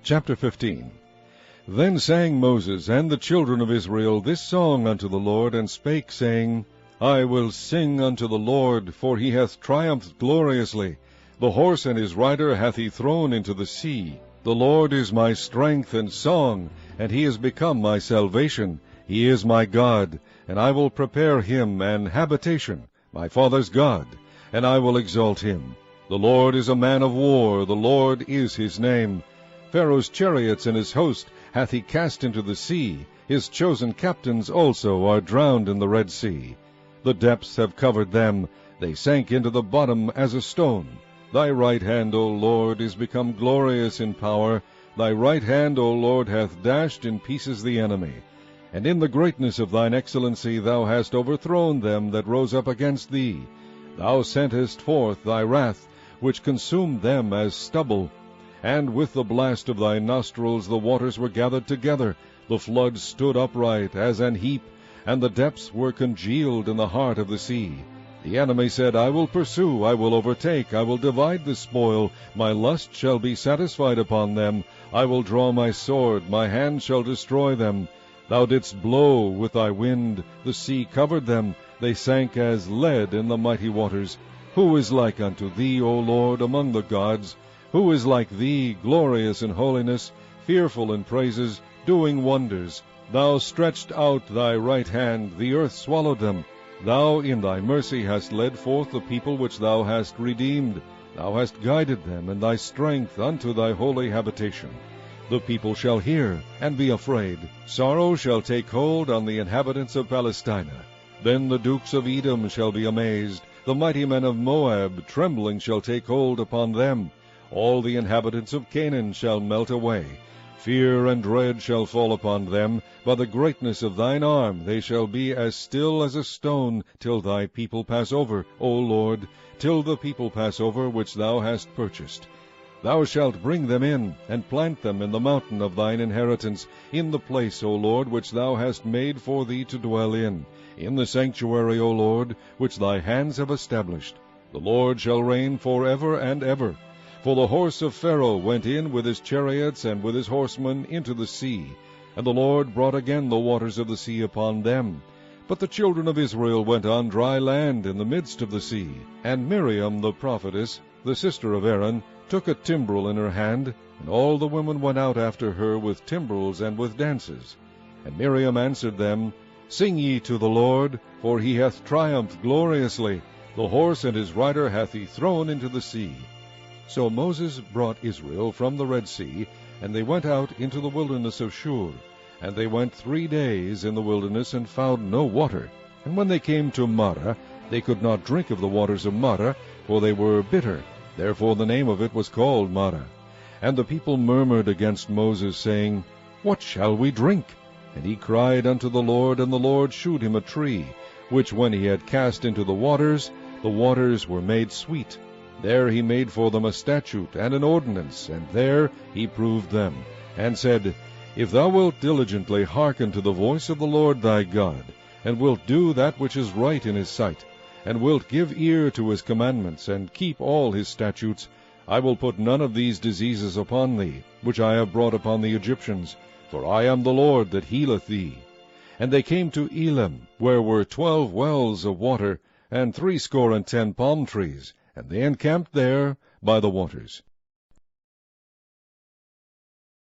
Chapter 15. Then sang Moses and the children of Israel this song unto the Lord, and spake, saying, I will sing unto the Lord, for he hath triumphed gloriously. The horse and his rider hath he thrown into the sea. The Lord is my strength and song, and he is become my salvation. He is my God, and I will prepare him an habitation, my father's God, and I will exalt him. The Lord is a man of war, the Lord is his name. Pharaoh's chariots and his host hath he cast into the sea. His chosen captains also are drowned in the Red Sea. The depths have covered them, they sank into the bottom as a stone. Thy right hand, O Lord, is become glorious in power. Thy right hand, O Lord, hath dashed in pieces the enemy. And in the greatness of thine excellency thou hast overthrown them that rose up against thee. Thou sentest forth thy wrath, which consumed them as stubble. And with the blast of thy nostrils the waters were gathered together. The floods stood upright as an heap, and the depths were congealed in the heart of the sea. The enemy said, I will pursue, I will overtake, I will divide the spoil. My lust shall be satisfied upon them. I will draw my sword, my hand shall destroy them. Thou didst blow with thy wind, the sea covered them. They sank as lead in the mighty waters. Who is like unto thee, O Lord, among the gods? Who is like thee, glorious in holiness, fearful in praises, doing wonders? Thou stretched out thy right hand, the earth swallowed them. Thou in thy mercy hast led forth the people which thou hast redeemed. Thou hast guided them in thy strength unto thy holy habitation. The people shall hear, and be afraid. Sorrow shall take hold on the inhabitants of Palestina. Then the dukes of Edom shall be amazed. The mighty men of Moab, trembling, shall take hold upon them. All the inhabitants of Canaan shall melt away. Fear and dread shall fall upon them. By the greatness of thine arm they shall be as still as a stone, till thy people pass over, O Lord, till the people pass over which thou hast purchased. Thou shalt bring them in, and plant them in the mountain of thine inheritance, in the place, O Lord, which thou hast made for thee to dwell in the sanctuary, O Lord, which thy hands have established. The Lord shall reign forever and ever. For the horse of Pharaoh went in with his chariots and with his horsemen into the sea, and the Lord brought again the waters of the sea upon them. But the children of Israel went on dry land in the midst of the sea. And Miriam the prophetess, the sister of Aaron, took a timbrel in her hand, and all the women went out after her with timbrels and with dances. And Miriam answered them, Sing ye to the Lord, for he hath triumphed gloriously. The horse and his rider hath he thrown into the sea. So Moses brought Israel from the Red Sea, and they went out into the wilderness of Shur. And they went 3 days in the wilderness, and found no water. And when they came to Marah, they could not drink of the waters of Marah, for they were bitter. Therefore the name of it was called Marah. And the people murmured against Moses, saying, What shall we drink? And he cried unto the Lord, and the Lord shewed him a tree, which when he had cast into the waters were made sweet. There he made for them a statute and an ordinance, and there he proved them, and said, If thou wilt diligently hearken to the voice of the Lord thy God, and wilt do that which is right in his sight, and wilt give ear to his commandments, and keep all his statutes, I will put none of these diseases upon thee, which I have brought upon the Egyptians, for I am the Lord that healeth thee. And they came to Elim, where were 12 wells of water, and 70 palm trees, and they encamped there by the waters.